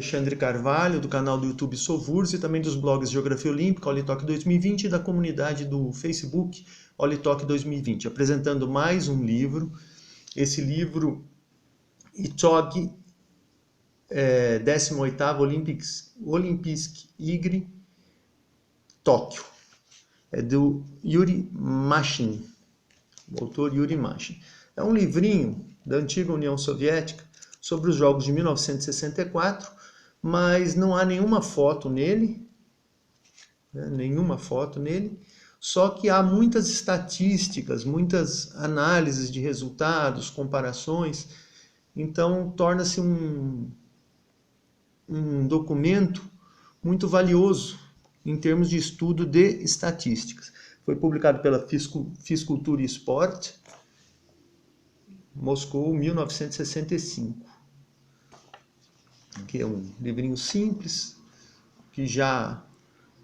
Alexandre Carvalho, do canal do YouTube Sovurs e também dos blogs Geografia Olímpica, Olitoque 2020 e da comunidade do Facebook Olitoque 2020, apresentando mais um livro. Esse livro, ITOG 18º Olympisk Igre, Tóquio. É do Yuri Mashin, o autor Yuri Mashin. É um livrinho da antiga União Soviética sobre os Jogos de 1964, mas não há nenhuma foto nele, só que há muitas estatísticas, muitas análises de resultados, comparações, então torna-se um documento muito valioso em termos de estudo de estatísticas. Foi publicado pela Fisicultura e Sport, Moscou, 1965. Aqui é um livrinho simples, que já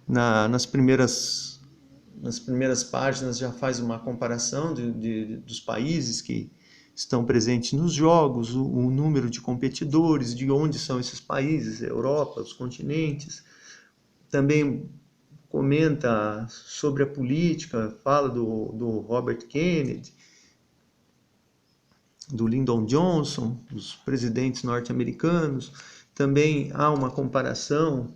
nas primeiras páginas já faz uma comparação dos países que estão presentes nos jogos, o número de competidores, de onde são esses países, Europa, os continentes. Também comenta sobre a política, fala do Robert Kennedy, do Lyndon Johnson, dos presidentes norte-americanos. Também há uma comparação,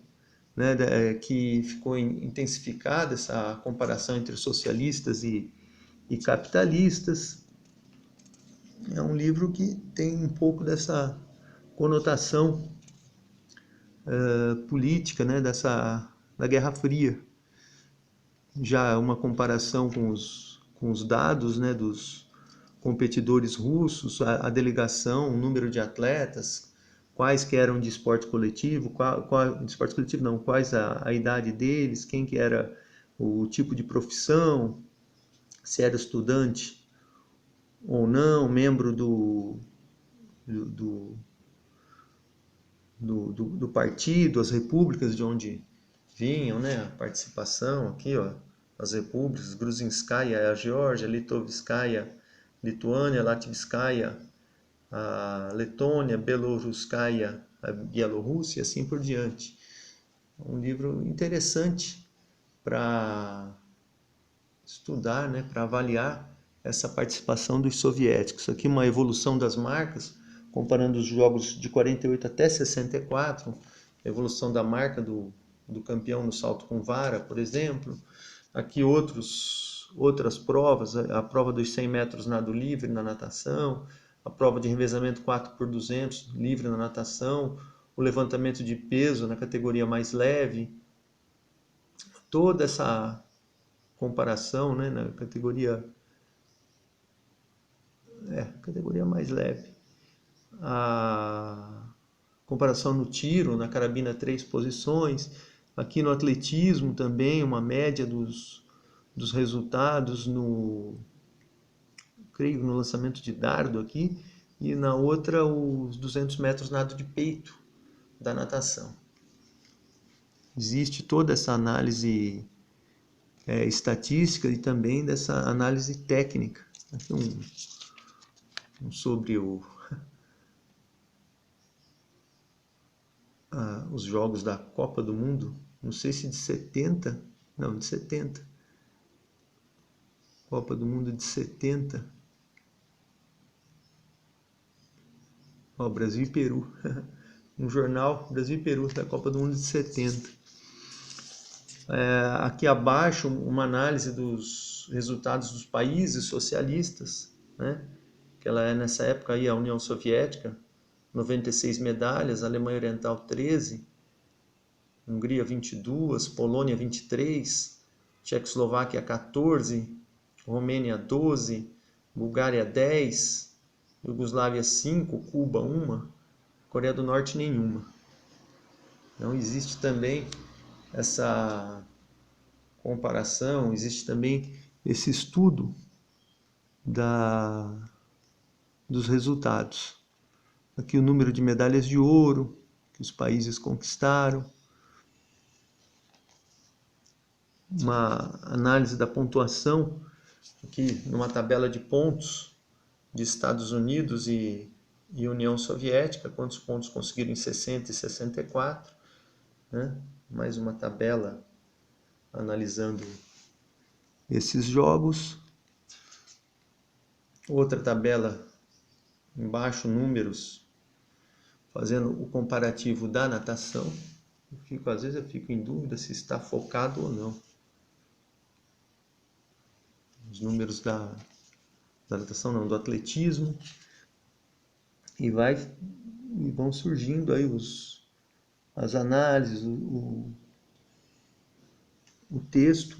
né, que ficou intensificada, essa comparação entre socialistas e capitalistas. É um livro que tem um pouco dessa conotação política, né, da Guerra Fria. Já uma comparação com os dados, né, dos competidores russos, a delegação, o número de atletas, quais que eram de esporte coletivo, quais a idade deles, quem que era o tipo de profissão, se era estudante ou não, membro do partido, as repúblicas de onde vinham, né, a participação aqui, ó, as repúblicas, Gruzinskaya, a Geórgia, Litovskaya, Lituânia, Latvskaya, a Letônia, Belorusskaya, a Bielorrússia e assim por diante. Um livro interessante para estudar, né, para avaliar essa participação dos soviéticos. Aqui uma evolução das marcas, comparando os jogos de 48 até 64, a evolução da marca do campeão no salto com vara, por exemplo. Aqui outras provas, a prova dos 100 metros nado livre na natação, a prova de revezamento 4x200 livre na natação, o levantamento de peso na categoria mais leve, toda essa comparação, né, na categoria mais leve. A comparação no tiro, na carabina 3 posições. Aqui no atletismo também, uma média dos resultados creio no lançamento de dardo aqui, e na outra os 200 metros nado de peito da natação. Existe toda essa análise estatística e também dessa análise técnica. Aqui sobre os jogos da Copa do Mundo, não sei se de 70, não, de 70. Copa do Mundo de 70. Ó, Brasil e Peru. Um jornal, Brasil e Peru, da Copa do Mundo de 70. Aqui abaixo, uma análise dos resultados dos países socialistas, né? Que ela é nessa época aí a União Soviética, 96 medalhas, Alemanha Oriental 13, Hungria 22, Polônia 23, Tchecoslováquia 14, Romênia 12, Bulgária 10, Iugoslávia 5, Cuba 1, Coreia do Norte nenhuma. Então existe também essa comparação, existe também esse estudo dos resultados. Aqui o número de medalhas de ouro que os países conquistaram. Uma análise da pontuação, aqui numa tabela de pontos de Estados Unidos e e União Soviética, quantos pontos conseguiram em 60 e 64, né? Mais uma tabela analisando esses jogos. Outra tabela embaixo, números, fazendo o comparativo da natação. Às vezes eu fico em dúvida se está focado ou não. Os números da natação, não, do atletismo. E vão surgindo aí as análises, o texto,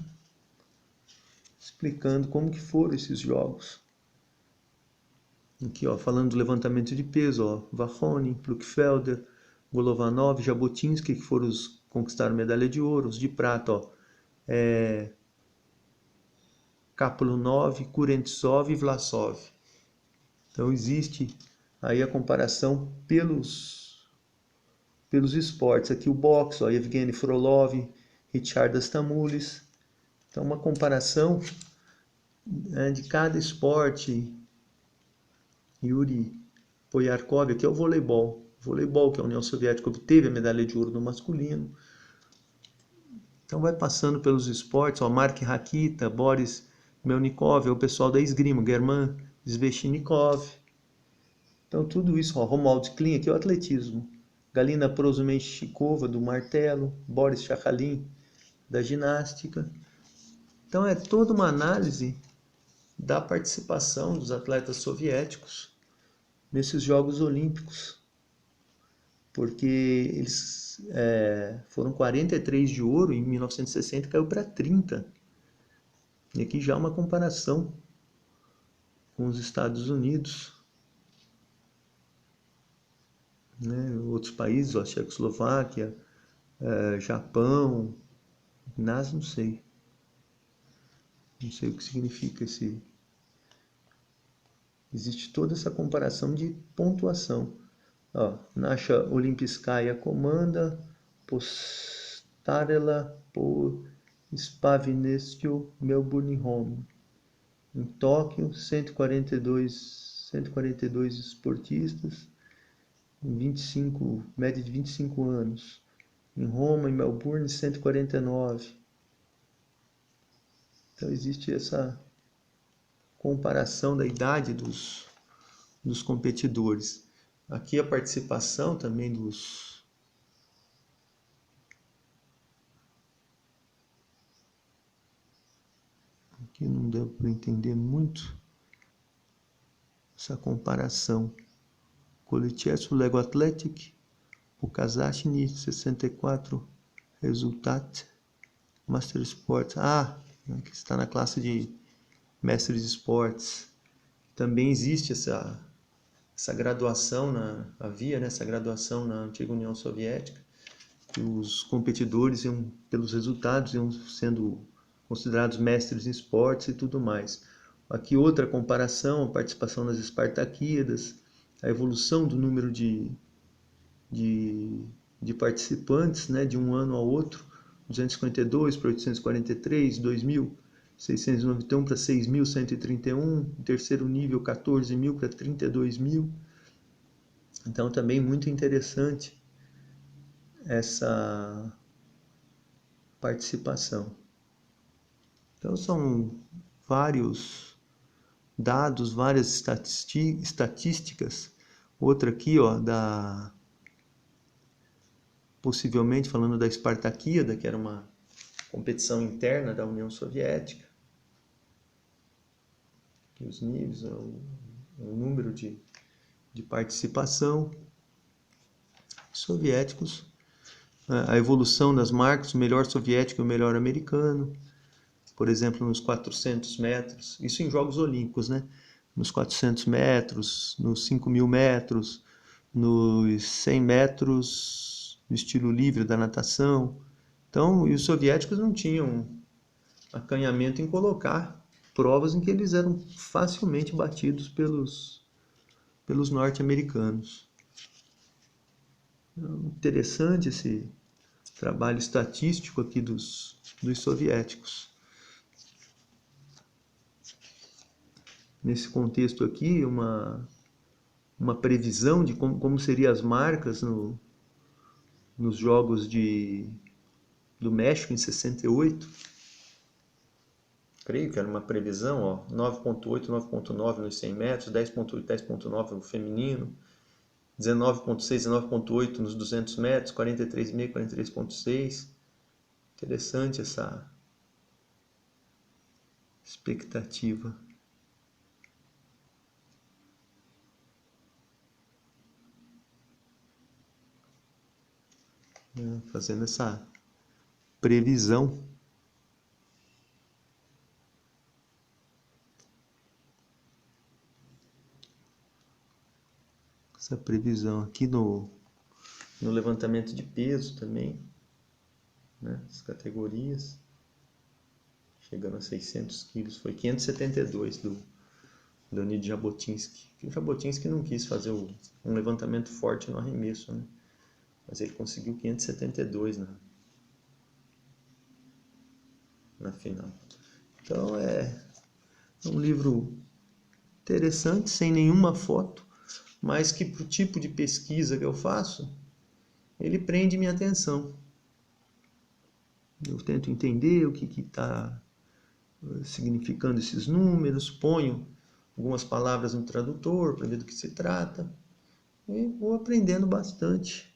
explicando como que foram esses jogos. Aqui, ó, falando do levantamento de peso, ó, Vachonin, Pluckfelder, Golovanov, Jabotinsky, que foram os que conquistaram medalha de ouro. Os de prata, ó, Kaplunov, Kurentsov e Vlasov. Então existe aí a comparação pelos esportes. Aqui o boxe, ó, Evgeny Frolov, Richard Stamulis. Então uma comparação, de cada esporte. Yuri Poyarkov, aqui é o voleibol. Voleibol, que a União Soviética obteve a medalha de ouro no masculino. Então vai passando pelos esportes, ó, Mark Rakita, Boris Melnikov, é o pessoal da esgrima, German Sveshnikov. Então tudo isso, ó, Romuald Klein, aqui é o atletismo. Galina Prozumenchikova, do martelo, Boris Chakhalin, da ginástica. Então é toda uma análise da participação dos atletas soviéticos nesses Jogos Olímpicos, porque eles foram 43 de ouro, em 1960 caiu para 30. E aqui já uma comparação com os Estados Unidos, né? Outros países, ó, Tchecoslováquia, Japão, não sei. Não sei o que significa esse... Existe toda essa comparação de pontuação. Ó, Nasha Olimpijskaya comanda, Postarela por Spavinestio Melbourne Home. Em Tóquio, 142 esportistas, média de 25 anos. Em Roma, em Melbourne, 149. Então existe essa comparação da idade dos competidores. Aqui a participação também dos... Aqui não deu para entender muito essa comparação. Kolitchev, Lego Athletic, o Kazachny, 64, Resultat, Master Sports. Que está na classe de Mestres de Esportes. Também existe essa graduação, havia, né, essa graduação na antiga União Soviética, que os competidores, pelos resultados, iam sendo considerados mestres em esportes e tudo mais. Aqui outra comparação, a participação nas Espartaquíadas, a evolução do número de participantes, né, de um ano ao outro, 252 para 843, 2.691 para 6.131, terceiro nível 14.000 para 32.000. Então também muito interessante essa participação. Então são vários dados, várias estatísticas. Outra aqui, ó, possivelmente falando da Espartaquíada, que era uma competição interna da União Soviética. Aqui os níveis, o número de participação. Soviéticos, a evolução das marcas, o melhor soviético e o melhor americano. Por exemplo, nos 400 metros, isso em Jogos Olímpicos, né? Nos 400 metros, nos 5.000 metros, nos 100 metros, no estilo livre da natação. Então, e os soviéticos não tinham acanhamento em colocar provas em que eles eram facilmente batidos pelos norte-americanos. Interessante esse trabalho estatístico aqui dos soviéticos. Nesse contexto aqui, uma uma previsão de como seriam as marcas nos jogos do México em 68. Creio que era uma previsão, ó, 9.8, 9.9 nos 100 metros, 10.8, 10.9 no feminino, 19.6, 19.8 nos 200 metros, 43,5, 43,6. Interessante essa expectativa. Fazendo essa previsão. Essa previsão aqui no levantamento de peso também, né? As categorias, chegando a 600 quilos, foi 572 do Leonid Jabotinsky. O Jabotinsky não quis fazer um levantamento forte no arremesso, né? Mas ele conseguiu 572 na final. Então é um livro interessante, sem nenhuma foto, mas que para o tipo de pesquisa que eu faço, ele prende minha atenção. Eu tento entender o que está significando esses números, ponho algumas palavras no tradutor para ver do que se trata, e vou aprendendo bastante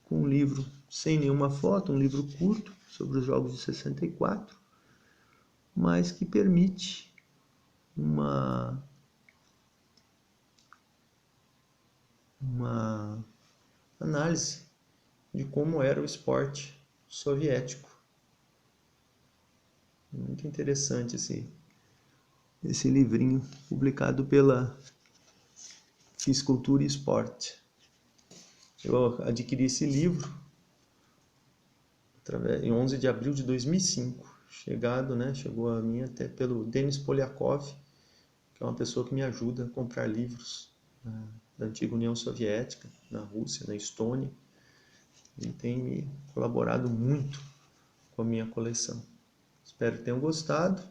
com um livro sem nenhuma foto, um livro curto sobre os jogos de 64, mas que permite uma análise de como era o esporte soviético. Muito interessante esse livrinho, publicado pela Fisicultura e Esporte. Eu adquiri esse livro em 11 de abril de 2005. Chegou a mim até pelo Denis Polyakov, que é uma pessoa que me ajuda a comprar livros da antiga União Soviética, na Rússia, na Estônia. Ele tem me colaborado muito com a minha coleção. Espero que tenham gostado.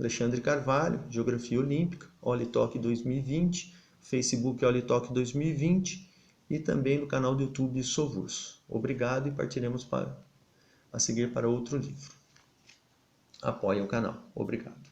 Alexandre Carvalho, Geografia Olímpica, Olitok 2020, Facebook Olitok 2020 e também no canal do YouTube Sovurso. Obrigado e partiremos a seguir para outro livro. Apoiem o canal. Obrigado.